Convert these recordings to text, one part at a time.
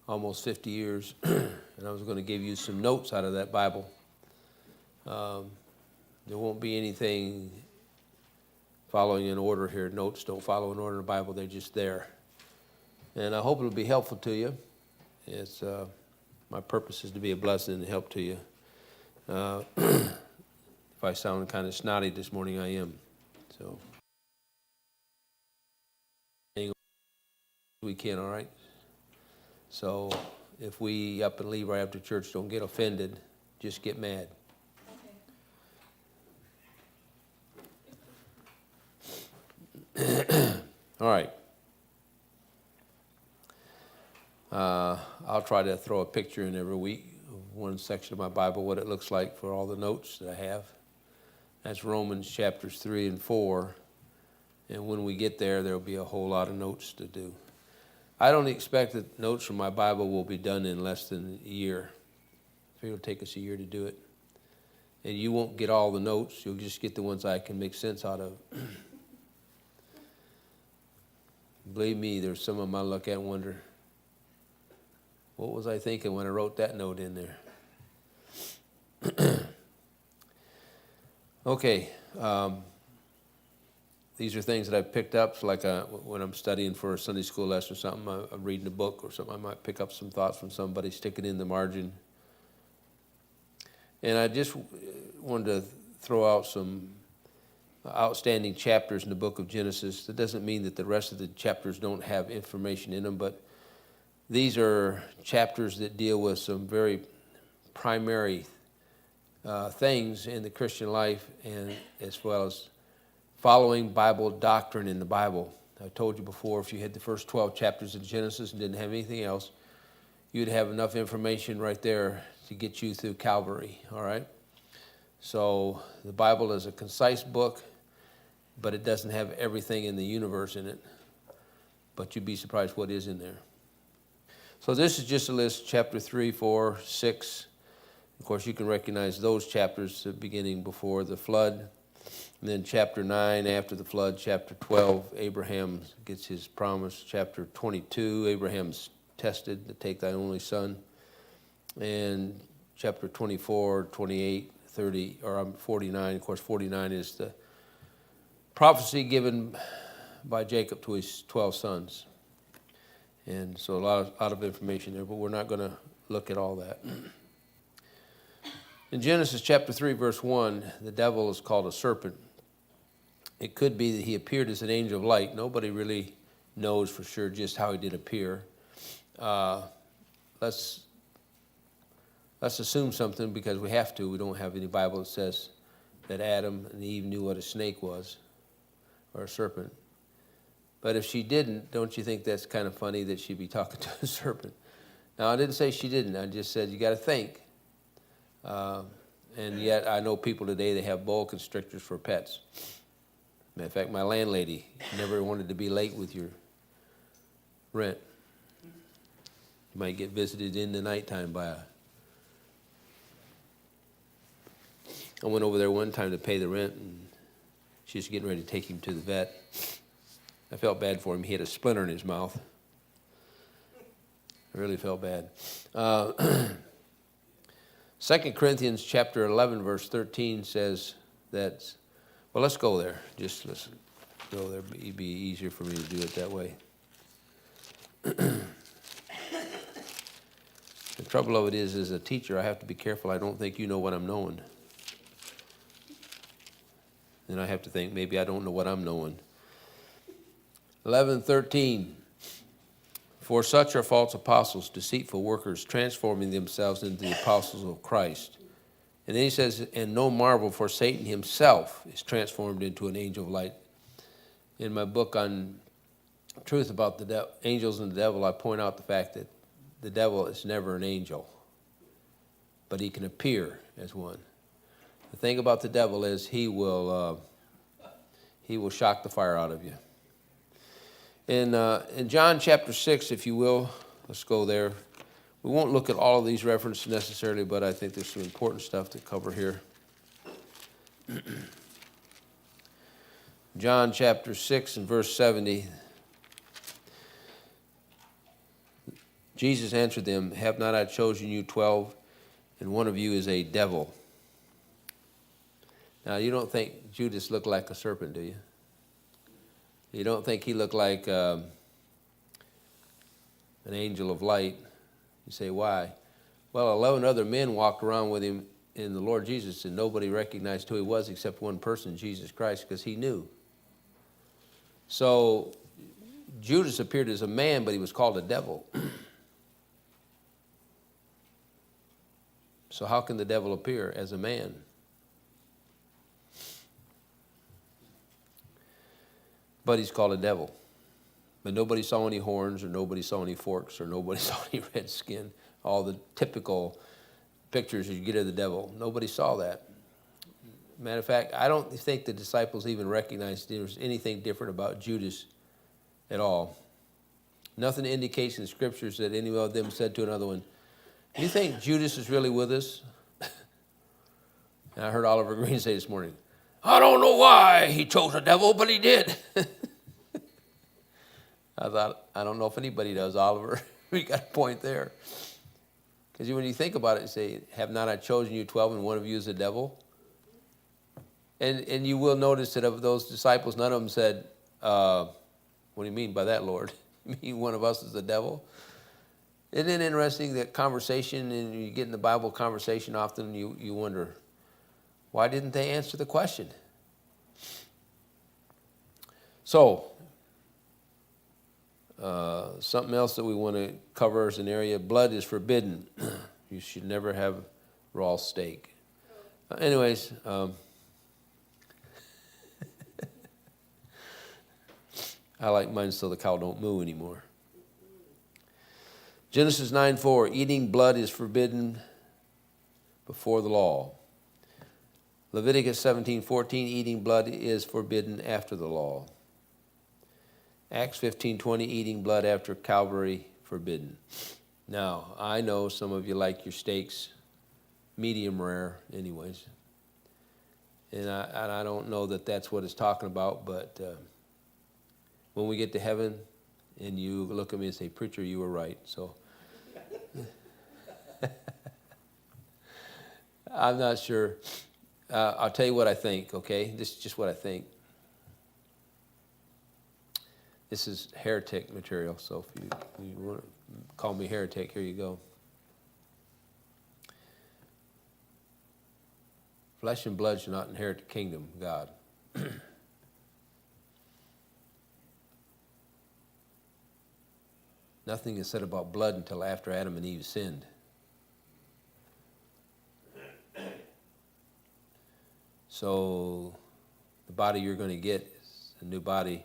almost 50 years, and I was going to give you some notes out of that Bible. There won't be anything following in order here. Notes don't follow in order in the Bible. They're just there. And I hope it'll be helpful to you. It's my purpose is to be a blessing and help to you. If I sound kind of snotty this morning, I am. So we can, all right? So if we up and leave right after church, don't get offended. Just get mad. Okay. All right. I'll try to throw a picture in every week of one section of my Bible, what it looks like for all the notes that I have. That's Romans chapters 3 and 4. And when we get there, there'll be a whole lot of notes to do. I don't expect that notes from my Bible will be done in less than a year. It'll take us a year to do it. And you won't get all the notes. You'll just get the ones I can make sense out of. Believe me, there's some of them I look at and wonder, what was I thinking when I wrote that note in there? Okay. These are things that I've picked up. So like when I'm studying for a Sunday school lesson or something, I'm reading a book or something, I might pick up some thoughts from somebody, stick it in the margin. And I just wanted to throw out some outstanding chapters in the book of Genesis. That doesn't mean that the rest of the chapters don't have information in them, but these are chapters that deal with some very primary things in the Christian life, and as well as following Bible doctrine in the Bible. I told you before, if you had the first 12 chapters of Genesis and didn't have anything else, you'd have enough information right there to get you through Calvary, all right? So the Bible is a concise book, but it doesn't have everything in the universe in it. But you'd be surprised what is in there. So this is just a list, chapter 3, 4, 6. Of course, you can recognize those chapters beginning before the flood. And then chapter 9, after the flood. Chapter 12, Abraham gets his promise. Chapter 22, Abraham's tested to take thy only son. And chapter 24, 28, 30, or 49. Of course, 49 is the prophecy given by Jacob to his 12 sons. And so a lot of information there, but we're not going to look at all that. In Genesis chapter 3, verse 1, the devil is called a serpent. It could be that he appeared as an angel of light. Nobody really knows for sure just how he did appear. Let's assume something because we have to. We don't have any Bible that says that Adam and Eve knew what a snake was or a serpent. But if she didn't, don't you think that's kind of funny that she'd be talking to a serpent? Now, I didn't say she didn't. I just said you got to think. And yet I know people today, they have boa constrictors for pets. Matter of fact, my landlady never wanted to be late with your rent. You might get visited in the nighttime by I went over there one time to pay the rent, and she was getting ready to take him to the vet. I felt bad for him. He had a splinter in his mouth. I really felt bad. 2 Corinthians chapter 11, verse 13 says that, well, let's go there. Just let's go there. It'd be easier for me to do it that way. The trouble of it is, as a teacher, I have to be careful. I don't think you know what I'm knowing. And I have to think, maybe I don't know what I'm knowing. 11:13. For such are false apostles, deceitful workers, transforming themselves into the apostles of Christ. And then he says, and no marvel, for Satan himself is transformed into an angel of light. In my book on truth about the angels and the devil, I point out the fact that the devil is never an angel, but he can appear as one. The thing about the devil is he will shock the fire out of you. In John chapter 6, if you will, let's go there. We won't look at all of these references necessarily, but I think there's some important stuff to cover here. John chapter 6 and verse 70. Jesus answered them, have not I chosen you 12, and one of you is a devil? Now, you don't think Judas looked like a serpent, do you? You don't think he looked like an angel of light? You say, why? Well, 11 other men walked around with him in the Lord Jesus, and nobody recognized who he was except one person, Jesus Christ, because he knew. So Judas appeared as a man, but he was called a devil. So how can the devil appear as a man? But he's called a devil. But nobody saw any horns, or nobody saw any forks, or nobody saw any red skin. All the typical pictures you get of the devil. Nobody saw that. Matter of fact, I don't think the disciples even recognized there was anything different about Judas at all. Nothing indicates in the scriptures that any of them said to another one, do you think Judas is really with us? And I heard Oliver Green say this morning, I don't know why he chose a devil, but he did. I thought, I don't know if anybody does, Oliver. We got a point there. Because when you think about it, you say, have not I chosen you 12 and one of you is a devil? And you will notice that of those disciples, none of them said, what do you mean by that, Lord? You mean one of us is the devil? Isn't it interesting that conversation, and you get in the Bible conversation often, you wonder, why didn't they answer the question? So, something else that we want to cover as an area, blood is forbidden. You should never have raw steak. Anyways, I like mine so the cow don't moo anymore. Genesis 9:4, eating blood is forbidden before the law. Leviticus 17:14, eating blood is forbidden after the law. Acts 15:20, eating blood after Calvary, forbidden. Now, I know some of you like your steaks medium rare anyways. And I don't know that that's what it's talking about, but when we get to heaven and you look at me and say, preacher, you were right. So I'm not sure. I'll tell you what I think, okay? This is just what I think. This is heretic material, so if you want to call me heretic, here you go. Flesh and blood shall not inherit the kingdom of God. Nothing is said about blood until after Adam and Eve sinned. So the body you're going to get is a new body.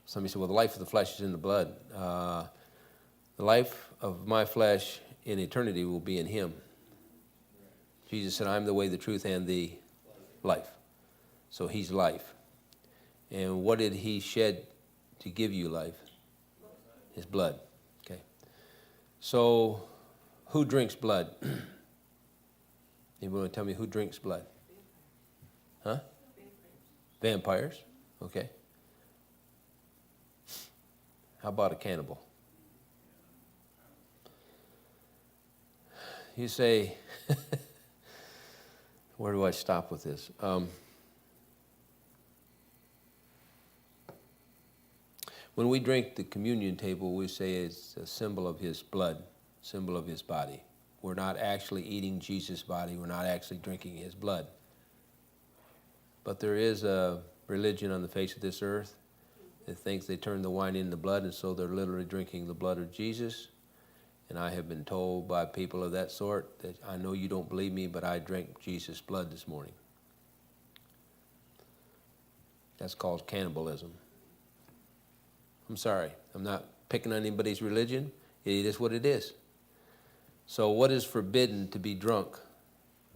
Somebody said, well, the life of the flesh is in the blood. The life of my flesh in eternity will be in him. Jesus said, I'm the way, the truth, and the life. So he's life. And what did he shed to give you life? His blood. Okay. So who drinks blood? Anybody want to tell me who drinks blood? Huh? Vampires. Okay. How about a cannibal? You say, where do I stop with this? When we drink the communion table, we say it's a symbol of his blood, symbol of his body. We're not actually eating Jesus' body. We're not actually drinking his blood. But there is a religion on the face of this earth that thinks they turn the wine into blood, and so they're literally drinking the blood of Jesus. And I have been told by people of that sort that I know you don't believe me, but I drank Jesus' blood this morning. That's called cannibalism. I'm sorry. I'm not picking on anybody's religion. It is what it is. So what is forbidden to be drunk?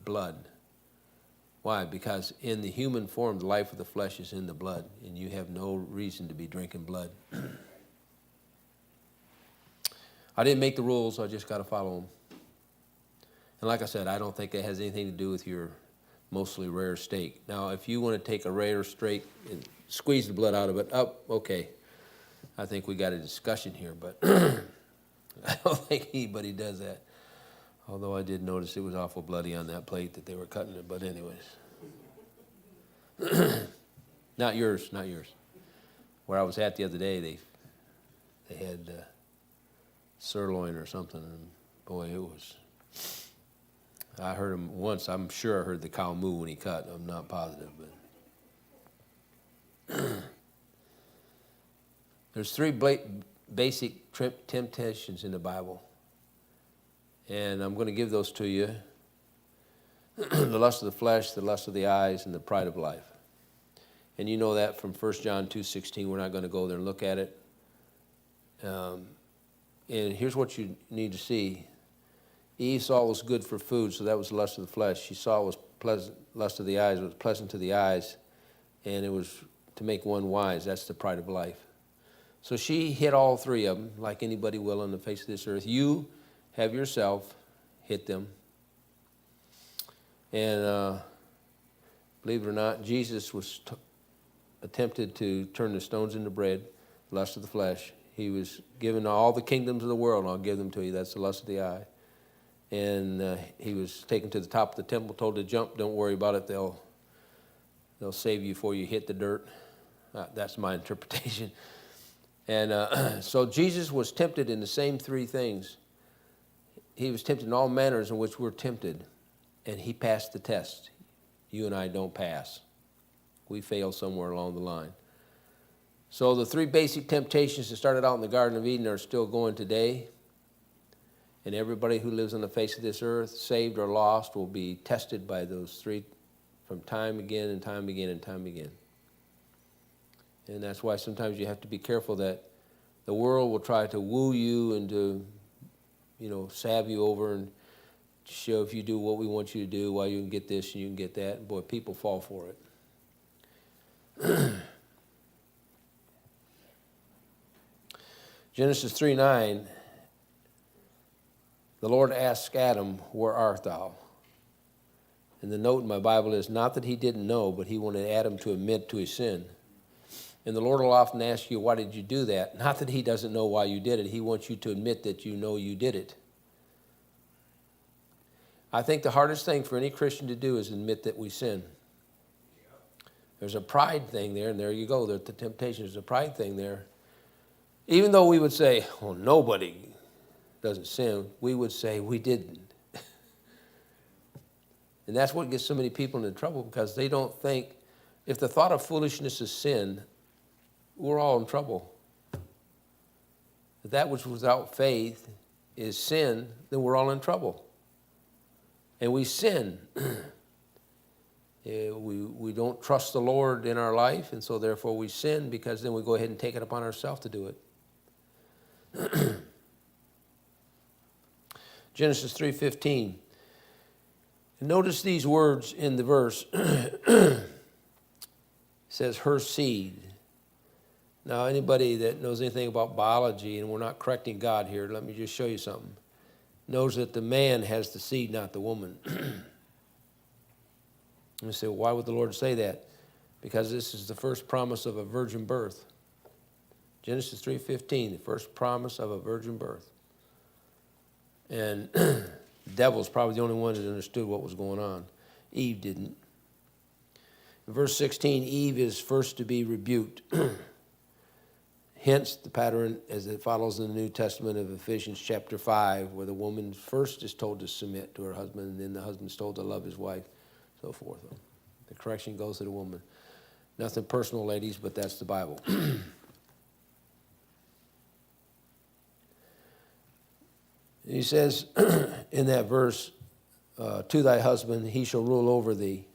Blood. Why? Because in the human form, the life of the flesh is in the blood, and you have no reason to be drinking blood. I didn't make the rules, I just got to follow them. And like I said, I don't think it has anything to do with your mostly rare steak. Now, if you want to take a rare steak and squeeze the blood out of it, okay. I think we got a discussion here, but I don't think anybody does that. Although I did notice it was awful bloody on that plate that they were cutting it. But anyways. Not yours, not yours. Where I was at the other day, they had sirloin or something. And boy, it was... I heard him once. I'm sure I heard the cow moo when he cut. I'm not positive, but... There's three basic temptations in the Bible. And I'm going to give those to you. The lust of the flesh, the lust of the eyes, and the pride of life. And you know that from 1 John 2:16. We're not going to go there and look at it. And here's what you need to see. Eve saw it was good for food, so that was the lust of the flesh. She saw it was pleasant, lust of the eyes, it was pleasant to the eyes, and it was to make one wise. That's the pride of life. So she hit all three of them, like anybody will on the face of this earth. You have yourself hit them. And believe it or not, Jesus was attempted to turn the stones into bread, lust of the flesh. He was given all the kingdoms of the world, and I'll give them to you. That's the lust of the eye. And he was taken to the top of the temple, told to jump. Don't worry about it. They'll save you before you hit the dirt. That's my interpretation. And so Jesus was tempted in the same three things. He was tempted in all manners in which we're tempted, and he passed the test. You and I don't pass. We fail somewhere along the line. So the three basic temptations that started out in the Garden of Eden are still going today. And everybody who lives on the face of this earth, saved or lost, will be tested by those three from time again and time again and time again. And that's why sometimes you have to be careful that the world will try to woo you and to, salve you over and show if you do what we want you to do, why you can get this and you can get that. And boy, people fall for it. Genesis 3:9. The Lord asked Adam, "Where art thou?" And the note in my Bible is not that he didn't know, but he wanted Adam to admit to his sin. And the Lord will often ask you, why did you do that? Not that he doesn't know why you did it. He wants you to admit that you know you did it. I think the hardest thing for any Christian to do is admit that we sin. There's a pride thing there, and there you go. There's the temptation. There's a pride thing there. Even though we would say, well, nobody doesn't sin, we would say we didn't. And that's what gets so many people into trouble, because they don't think, if the thought of foolishness is sin, we're all in trouble. If that which without faith is sin, then we're all in trouble. And we sin. We don't trust the Lord in our life, and so therefore we sin, because then we go ahead and take it upon ourselves to do it. Genesis 3:15. Notice these words in the verse. It says, her seed. Now, anybody that knows anything about biology, and we're not correcting God here, let me just show you something, knows that the man has the seed, not the woman. And you say, well, why would the Lord say that? Because this is the first promise of a virgin birth. Genesis 3:15, the first promise of a virgin birth. And the devil's probably the only one that understood what was going on. Eve didn't. In verse 16, Eve is first to be rebuked. Hence the pattern as it follows in the New Testament of Ephesians chapter 5, where the woman first is told to submit to her husband, and then the husband's told to love his wife, so forth. The correction goes to the woman. Nothing personal, ladies, but that's the Bible. He says in that verse, to thy husband, he shall rule over thee.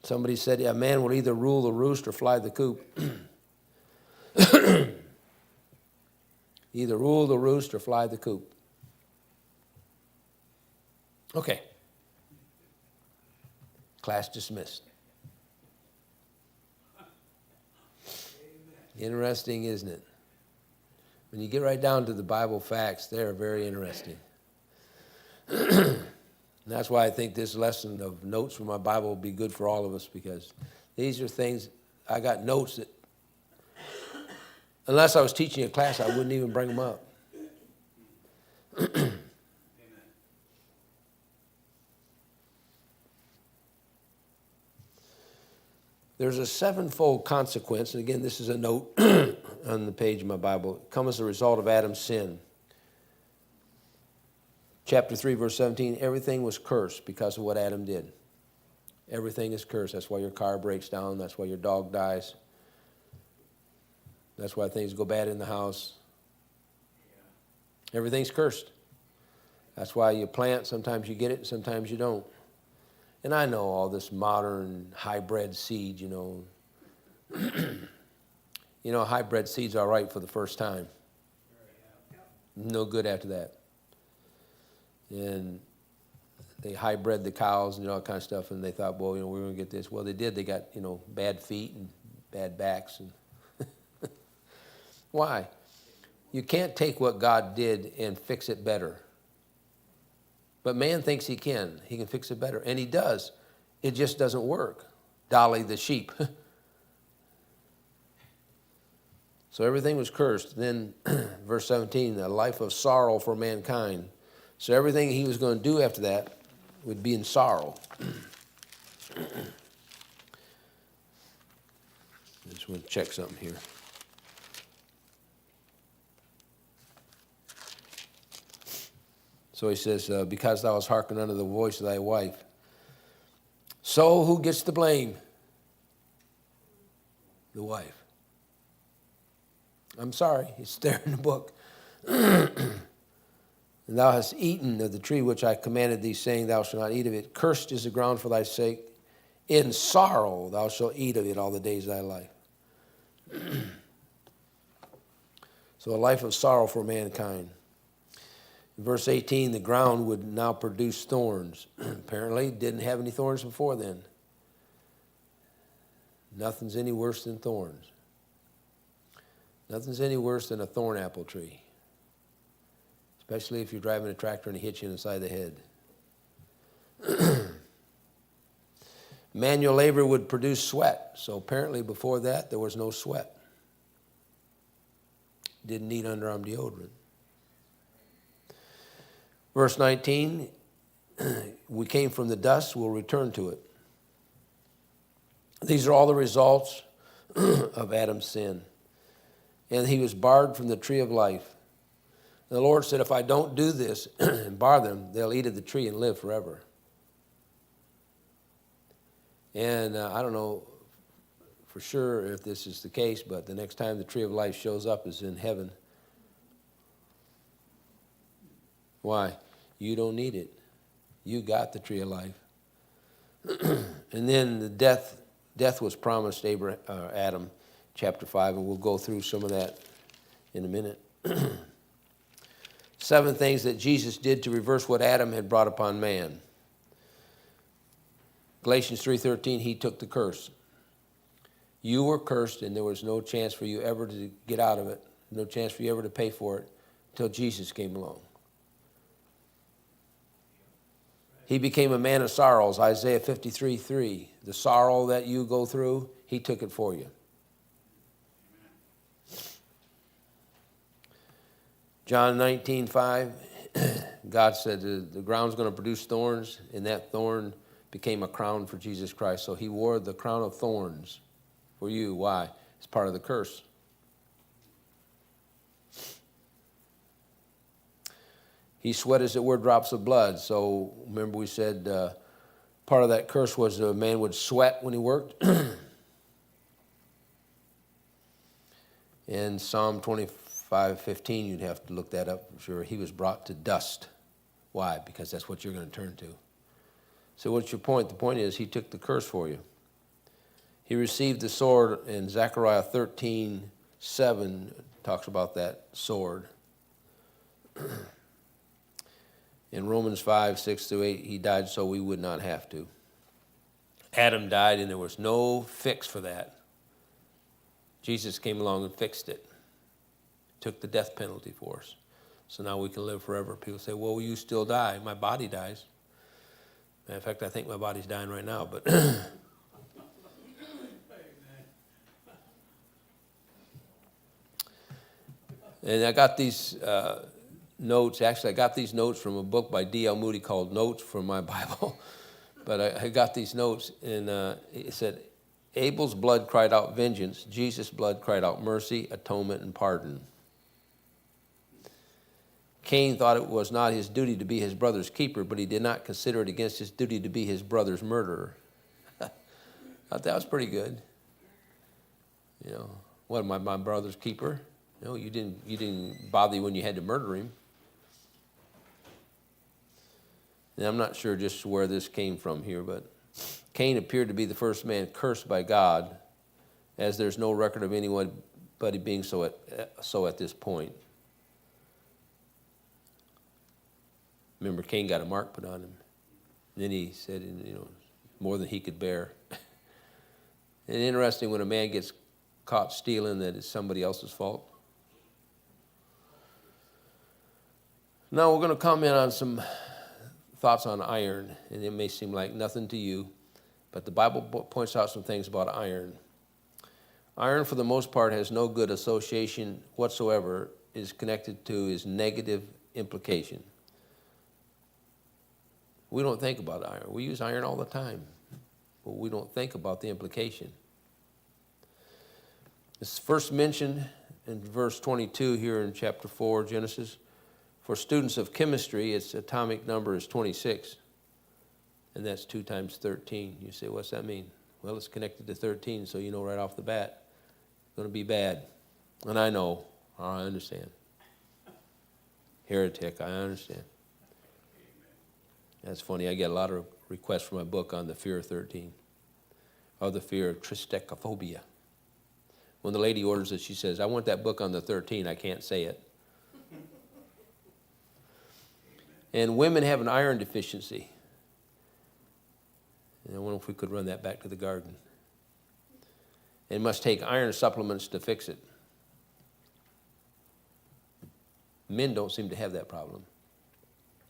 Somebody said, a man will either rule the roost or fly the coop. Either rule the roost or fly the coop. Okay. Class dismissed. Interesting, isn't it? When you get right down to the Bible facts, they're very interesting. And that's why I think this lesson of notes from my Bible will be good for all of us, because these are things, I got notes that, unless I was teaching a class, I wouldn't even bring them up. There's a sevenfold consequence, and again, this is a note on the page of my Bible. It comes as a result of Adam's sin. Chapter 3, verse 17, everything was cursed because of what Adam did. Everything is cursed. That's why your car breaks down. That's why your dog dies. That's why things go bad in the house. Everything's cursed. That's why you plant, sometimes you get it, sometimes you don't. And I know all this modern hybrid seed, you know. You know, hybrid seed's all right for the first time. No good after that. And they hybrid the cows and all that kind of stuff, and they thought, well, you know, we're going to get this. Well, they did. They got, you know, bad feet and bad backs. And why? You can't take what God did and fix it better. But man thinks he can. He can fix it better. And he does. It just doesn't work. Dolly the sheep. So everything was cursed. Then, verse 17, a life of sorrow for mankind. So everything he was going to do after that would be in sorrow. I just want to check something here. So he says, because thou hast hearkened unto the voice of thy wife. So who gets the blame? The wife. I'm sorry, it's there in the book. And thou hast eaten of the tree which I commanded thee, saying, thou shalt not eat of it. Cursed is the ground for thy sake. In sorrow thou shalt eat of it all the days of thy life. So a life of sorrow for mankind. In verse 18, the ground would now produce thorns. Apparently, didn't have any thorns before then. Nothing's any worse than thorns. Nothing's any worse than a thorn apple tree. Especially if you're driving a tractor and it hits you in the side of the head. Manual labor would produce sweat. So apparently before that, there was no sweat. Didn't need underarm deodorant. Verse 19, we came from the dust, we'll return to it. These are all the results of Adam's sin. And he was barred from the tree of life. The Lord said, if I don't do this and bar them, they'll eat of the tree and live forever. And I don't know for sure if this is the case, but the next time the tree of life shows up is in heaven. Why? You don't need it. You got the tree of life. And then the death was promised Adam, chapter 5, and we'll go through some of that in a minute. 7 things that Jesus did to reverse what Adam had brought upon man. Galatians 3:13, he took the curse. You were cursed, and there was no chance for you ever to get out of it, no chance for you ever to pay for it until Jesus came along. He became a man of sorrows, Isaiah 53:3. The sorrow that you go through, he took it for you. John 19:5, God said the ground's going to produce thorns, and that thorn became a crown for Jesus Christ. So he wore the crown of thorns for you. Why? It's part of the curse. He sweat, as it were, drops of blood. So remember we said part of that curse was a man would sweat when he worked. In Psalm 25:15, you'd have to look that up for sure. He was brought to dust. Why? Because that's what you're going to turn to. So what's your point? The point is he took the curse for you. He received the sword, and Zechariah 13:7 talks about that sword. In Romans 5:6-8, he died so we would not have to. Adam died, and there was no fix for that. Jesus came along and fixed it. Took the death penalty for us. So now we can live forever. People say, well, you still die. My body dies. In fact, I think my body's dying right now, but and I got these notes. Actually, I got these notes from a book by D.L. Moody called Notes from My Bible. But I got these notes, and it said, Abel's blood cried out vengeance. Jesus' blood cried out mercy, atonement, and pardon. Cain thought it was not his duty to be his brother's keeper, but he did not consider it against his duty to be his brother's murderer. I thought that was pretty good. You know, what am I, my brother's keeper? No, you didn't bother you when you had to murder him. And I'm not sure just where this came from here, but Cain appeared to be the first man cursed by God, as there's no record of anybody being so at this point. Remember, Cain got a mark put on him. And then he said, you know, more than he could bear. And interesting, when a man gets caught stealing, that it's somebody else's fault. Now we're going to comment on some thoughts on iron, and it may seem like nothing to you, but the Bible points out some things about iron. Iron, for the most part, has no good association whatsoever. It is connected to its negative implication. We don't think about iron. We use iron all the time, but we don't think about the implication. It's first mentioned in verse 22 here in chapter 4, Genesis. For students of chemistry, its atomic number is 26, and that's 2 times 13. You say, what's that mean? Well, it's connected to 13, so you know right off the bat, it's going to be bad. And I know, I understand. Heretic, I understand. That's funny. I get a lot of requests for my book on the fear of 13, or the fear of triskaidekaphobia. When the lady orders it, she says, I want that book on the 13. I can't say it. And women have an iron deficiency. And I wonder if we could run that back to the garden. And must take iron supplements to fix it. Men don't seem to have that problem.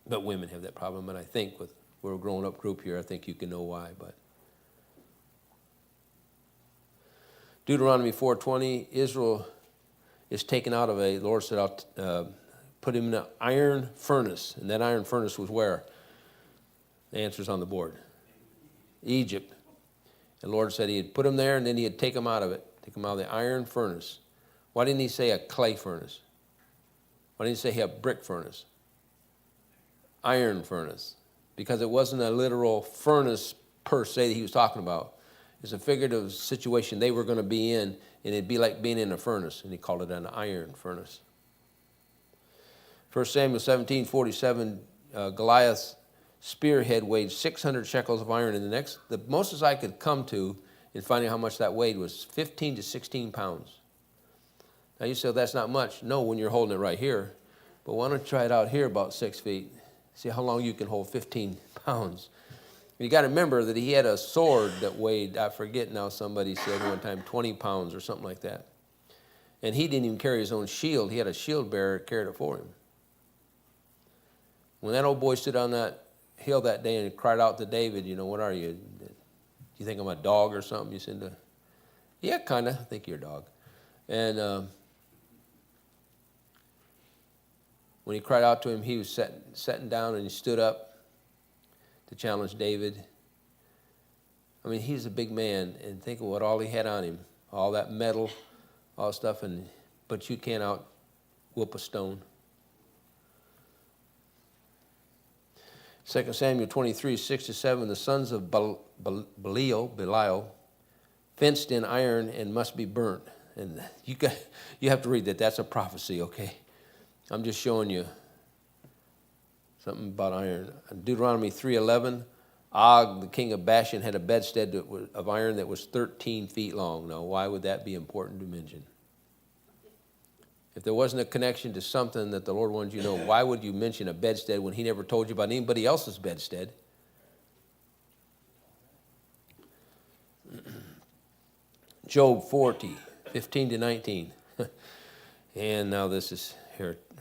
But women have that problem, and I think we're a grown-up group here, I think you can know why. But Deuteronomy 4:20, Israel is taken out of the Lord said, I'll put him in an iron furnace. And that iron furnace was where? The answer's on the board. Egypt. And the Lord said he'd put him there, and then he'd take him out of it, take him out of the iron furnace. Why didn't he say a clay furnace? Why didn't he say a brick furnace? Iron furnace, because it wasn't a literal furnace per se that he was talking about. It's a figurative situation they were going to be in, and it'd be like being in a furnace, and he called it an iron furnace. 1 Samuel 17:47, Goliath's spearhead weighed 600 shekels of iron, and the mostest I could come to in finding how much that weighed was 15 to 16 pounds. Now you say, that's not much. No, when you're holding it right here. But why don't you try it out here about 6 feet? See how long you can hold 15 pounds. You got to remember that he had a sword that weighed, I forget now, somebody said one time 20 pounds or something like that. And he didn't even carry his own shield. He had a shield bearer carried it for him. When that old boy stood on that hill that day and cried out to David, you know, what are you? Do you think I'm a dog or something? You said, yeah, kind of. I think you're a dog. And when he cried out to him, he was sitting down and he stood up to challenge David. I mean, he's a big man, and think of what all he had on him, all that metal, all that stuff, but you can't out-whoop a stone. 2 Samuel 23:6-7, the sons of Belial fenced in iron and must be burnt. And you have to read that. That's a prophecy, okay? I'm just showing you something about iron. Deuteronomy 3:11, Og, the king of Bashan, had a bedstead of iron that was 13 feet long. Now, why would that be important to mention? If there wasn't a connection to something that the Lord wanted you to know, why would you mention a bedstead when he never told you about anybody else's bedstead? Job 40:15-19. And now this is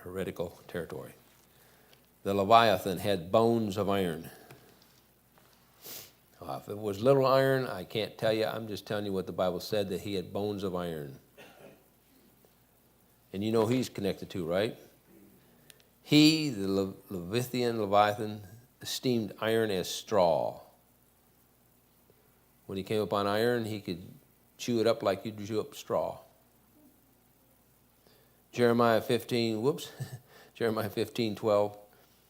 heretical territory. The Leviathan had bones of iron. If it was little iron, I can't tell you. I'm just telling you what the Bible said, that he had bones of iron. And you know who he's connected to, right? He, the Leviathan, esteemed iron as straw. When he came upon iron, he could chew it up like you'd chew up straw. Jeremiah 15:12.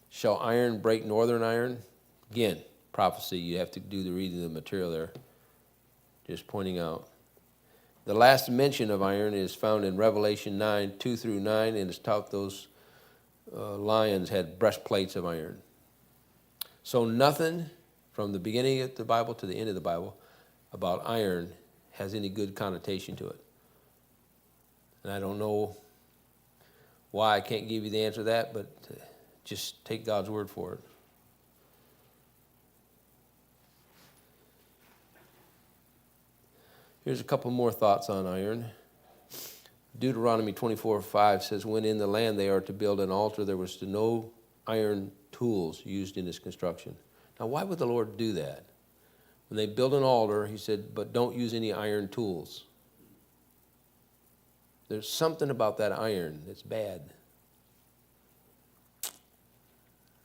Shall iron break northern iron? Again, prophecy. You have to do the reading of the material there. Just pointing out. The last mention of iron is found in Revelation 9:2-9, and it's taught those lions had breastplates of iron. So nothing from the beginning of the Bible to the end of the Bible about iron has any good connotation to it. And I don't know why I can't give you the answer to that, but just take God's word for it. Here's a couple more thoughts on iron. Deuteronomy 24:5 says, when in the land they are to build an altar, there was no iron tools used in its construction. Now, why would the Lord do that? When they build an altar, he said, but don't use any iron tools. There's something about that iron that's bad.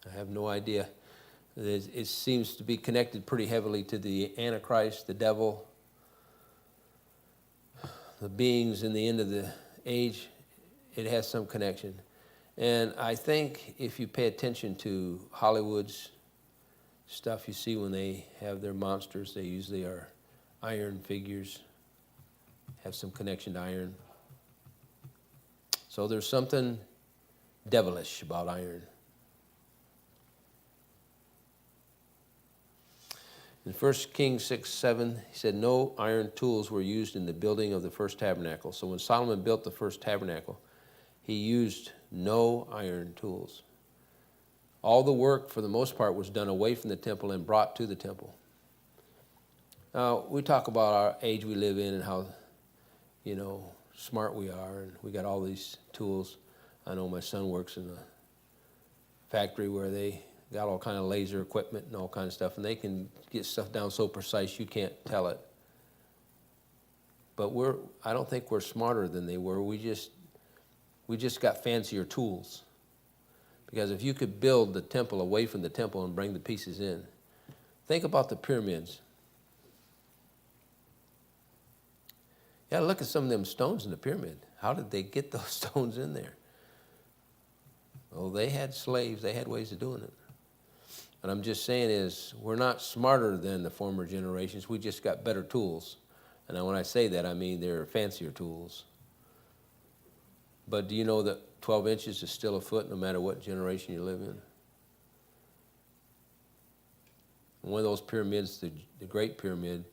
I have no idea. It seems to be connected pretty heavily to the Antichrist, the devil, the beings in the end of the age. It has some connection. And I think if you pay attention to Hollywood's stuff, you see when they have their monsters, they usually are iron figures, have some connection to iron. So there's something devilish about iron. In 1 Kings 6:7, he said, no iron tools were used in the building of the first tabernacle. So when Solomon built the first tabernacle, he used no iron tools. All the work, for the most part, was done away from the temple and brought to the temple. Now, we talk about our age we live in and how, smart we are, and we got all these tools. I know my son works in a factory where they got all kind of laser equipment and all kind of stuff, and they can get stuff down so precise you can't tell it. But I don't think we're smarter than they were. We just got fancier tools. Because if you could build the temple away from the temple and bring the pieces in, think about the pyramids. Yeah, look at some of them stones in the pyramid. How did they get those stones in there? Oh, they had slaves. They had ways of doing it. What I'm just saying is we're not smarter than the former generations. We just got better tools. And when I say that, I mean they're fancier tools. But do you know that 12 inches is still a foot no matter what generation you live in? One of those pyramids, the Great Pyramid,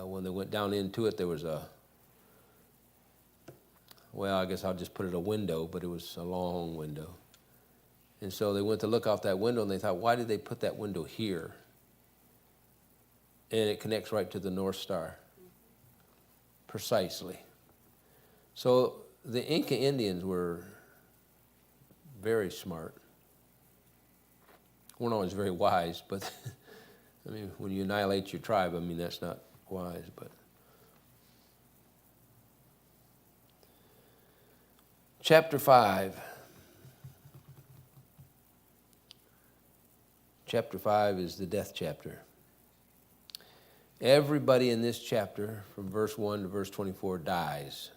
when they went down into it, there was I guess I'll just put it a window, but it was a long window. And so they went to look out that window, and they thought, why did they put that window here? And it connects right to the North Star. Precisely. So the Inca Indians were very smart. Weren't always very wise, but when you annihilate your tribe, that's not wise. But chapter 5. Chapter 5 is the death chapter. Everybody in this chapter, from verse 1 to verse 24, dies.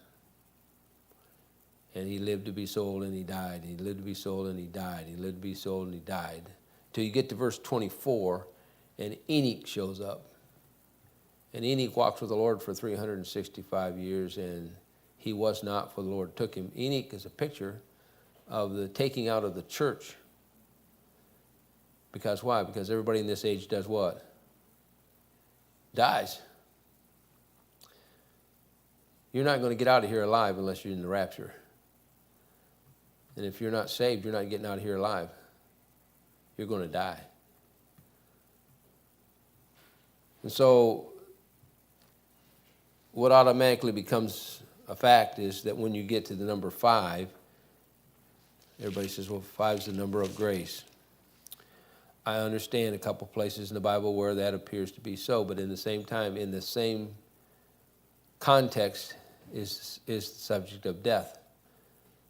And he lived to be so old and he died. He lived to be so old and he died. He lived to be so old and he died. Till you get to verse 24, and Enoch shows up. And Enoch walks with the Lord for 365 years, and he was not, for the Lord took him. Enoch is a picture of the taking out of the church. Because why? Because everybody in this age does what? Dies. You're not going to get out of here alive unless you're in the rapture. And if you're not saved, you're not getting out of here alive. You're going to die. And so what automatically becomes a fact is that when you get to the number 5, everybody says, well, 5 is the number of grace. I understand a couple places in the Bible where that appears to be so, but in the same time, in the same context is the subject of death.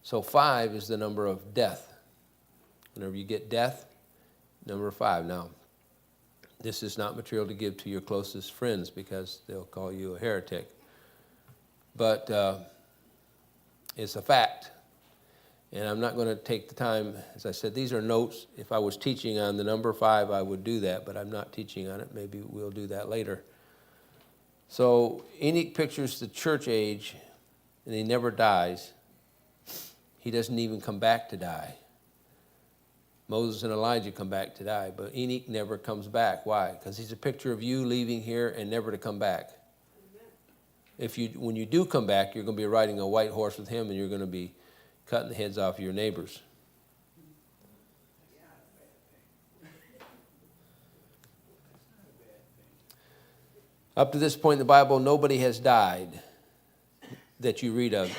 So 5 is the number of death. Whenever you get death, number 5. Now, This is not material to give to your closest friends because they'll call you a heretic. But it's a fact. And I'm not going to take the time, as I said, these are notes. If I was teaching on the number 5, I would do that, but I'm not teaching on it. Maybe we'll do that later. So Enoch pictures the church age, and he never dies. He doesn't even come back to die. Moses and Elijah come back to die, but Enoch never comes back. Why? Because he's a picture of you leaving here and never to come back. When you do come back, you're going to be riding a white horse with him, and you're going to be cutting the heads off your neighbors. Up to this point in the Bible, nobody has died that you read of.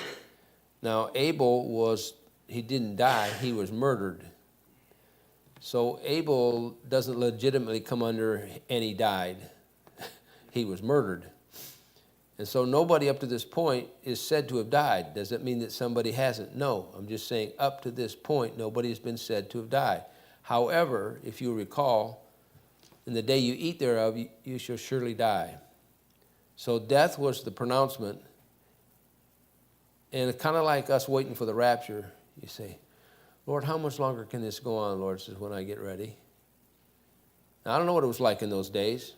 Now, Abel he didn't die, he was murdered. So Abel doesn't legitimately come under, and he died. He was murdered. And so nobody up to this point is said to have died. Does that mean that somebody hasn't? No. I'm just saying up to this point, nobody has been said to have died. However, if you recall, in the day you eat thereof, you shall surely die. So death was the pronouncement. And it's kind of like us waiting for the rapture. You say, Lord, how much longer can this go on, Lord, says when I get ready? Now, I don't know what it was like in those days.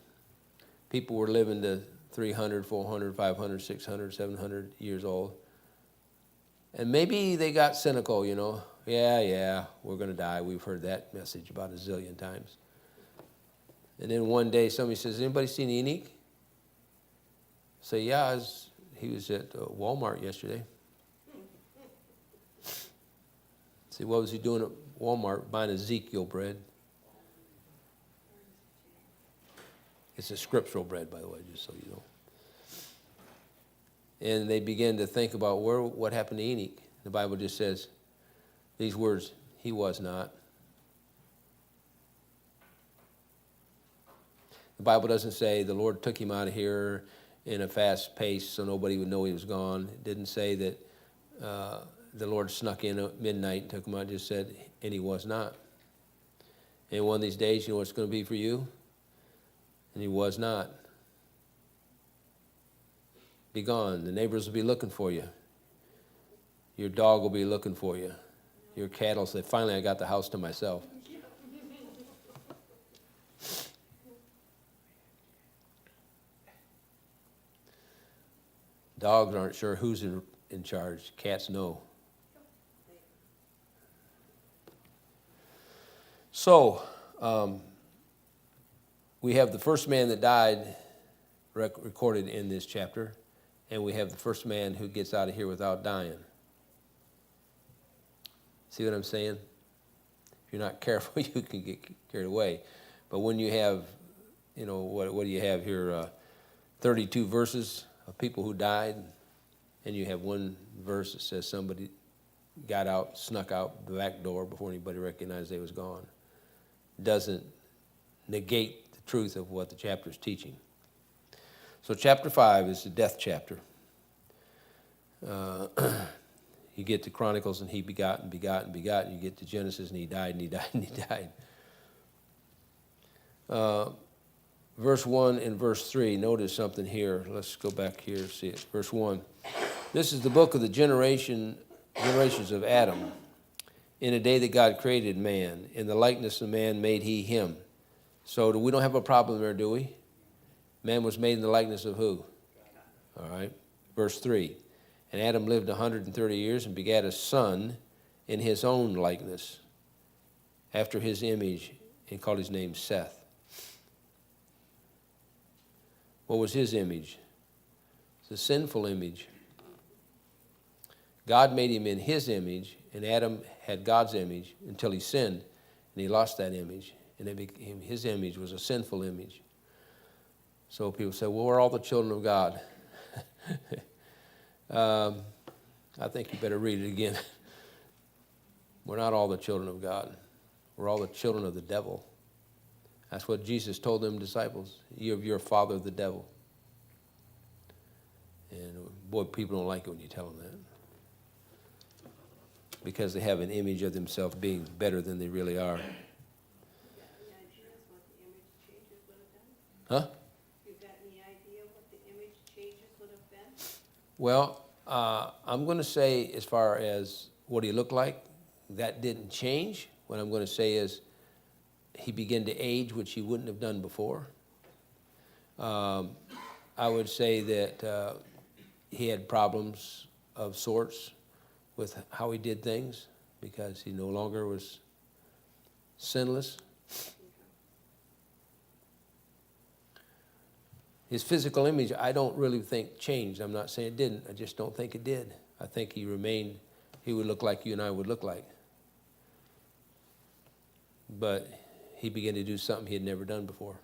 People were living to 300, 400, 500, 600, 700 years old. And maybe they got cynical, Yeah, we're going to die. We've heard that message about a zillion times. And then one day somebody says, anybody seen Enoch? Say, yeah, he was at Walmart yesterday. See, what was he doing at Walmart? Buying Ezekiel bread. It's a scriptural bread, by the way, just so you know. And they began to think about what happened to Enoch. The Bible just says these words, he was not. The Bible doesn't say the Lord took him out of here in a fast pace so nobody would know he was gone. It didn't say that the Lord snuck in at midnight and took him out. It just said, and he was not. And one of these days, you know what it's going to be for you? And he was not. Be gone. The neighbors will be looking for you. Your dog will be looking for you. Your cat will say, finally I got the house to myself. Dogs aren't sure who's in charge. Cats know. So, we have the first man that died recorded in this chapter, and we have the first man who gets out of here without dying. See what I'm saying? If you're not careful, you can get carried away. But when you have, what do you have here? 32 verses of people who died, and you have one verse that says somebody got out, snuck out the back door before anybody recognized they was gone. Doesn't negate the truth of what the chapter is teaching. So chapter 5 is the death chapter. You get to Chronicles, and he begot and begot and begot, and you get to Genesis, and he died and he died and he died. Verse 1 and verse 3, notice something here. Let's go back here and see it. Verse 1. This is the book of the generations of Adam. In a day that God created man, in the likeness of man made he him. So we don't have a problem there, do we? Man was made in the likeness of who? All right. Verse 3. And Adam lived 130 years and begat a son in his own likeness, after his image, and called his name Seth. What was his image? It's a sinful image. God made him in his image, and Adam had God's image until he sinned, and he lost that image. And his image was a sinful image. So people say, well, we're all the children of God. I think you better read it again. We're not all the children of God. We're all the children of the devil. That's what Jesus told them disciples. You're of your father, the devil. And boy, people don't like it when you tell them that. Because they have an image of themselves being better than they really are. Huh? You got any idea what the image changes would have been? Well, I'm going to say, as far as what he looked like, that didn't change. What I'm going to say is he began to age, which he wouldn't have done before. I would say that he had problems of sorts with how he did things because he no longer was sinless. His physical image, I don't really think changed. I'm not saying it didn't. I just don't think it did. I think he remained, he would look like you and I would look like. But he began to do something he had never done before.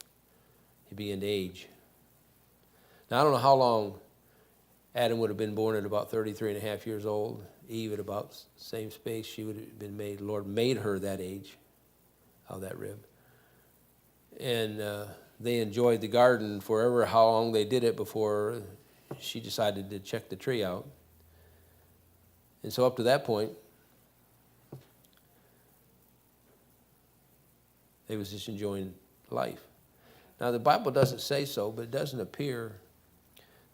He began to age. Now, I don't know how long Adam would have been born at about 33 and a half years old. Eve at about the same space. She would have been made, the Lord made her that age, out of that rib. And they enjoyed the garden forever, how long they did it before she decided to check the tree out. And so up to that point, they was just enjoying life. Now, the Bible doesn't say so, but it doesn't appear.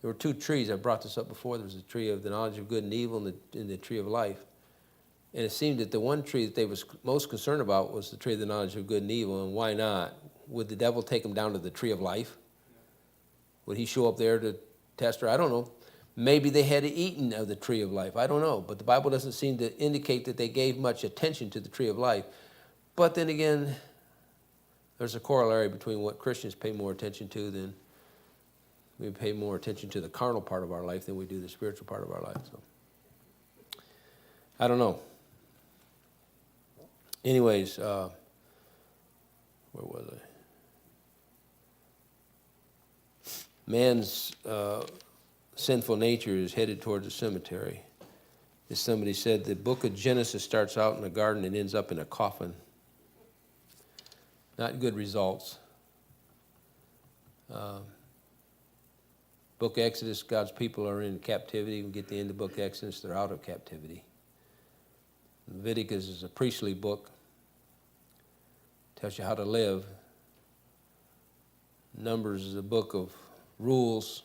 There were two trees. I brought this up before. There was the tree of the knowledge of good and evil and the tree of life. And it seemed that the one tree that they was most concerned about was the tree of the knowledge of good and evil. And why not? Would the devil take them down to the tree of life? Would he show up there to test her? I don't know. Maybe they had eaten of the tree of life. I don't know. But the Bible doesn't seem to indicate that they gave much attention to the tree of life. But then again, there's a corollary between what Christians pay more attention to than we pay more attention to the carnal part of our life than we do the spiritual part of our life. So I don't know. Anyways, where was I? Man's sinful nature is headed towards a cemetery. As somebody said, the book of Genesis starts out in a garden and ends up in a coffin. Not good results. Book of Exodus, God's people are in captivity. We get to the end of the book of Exodus, they're out of captivity. Leviticus is a priestly book. Tells you how to live. Numbers is a book of rules.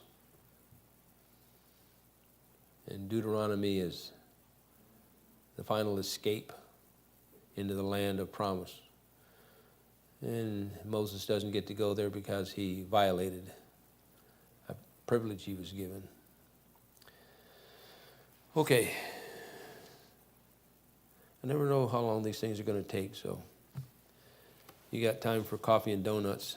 And Deuteronomy is the final escape into the land of promise. And Moses doesn't get to go there because he violated a privilege he was given. Okay. I never know how long these things are going to take, so you got time for coffee and donuts.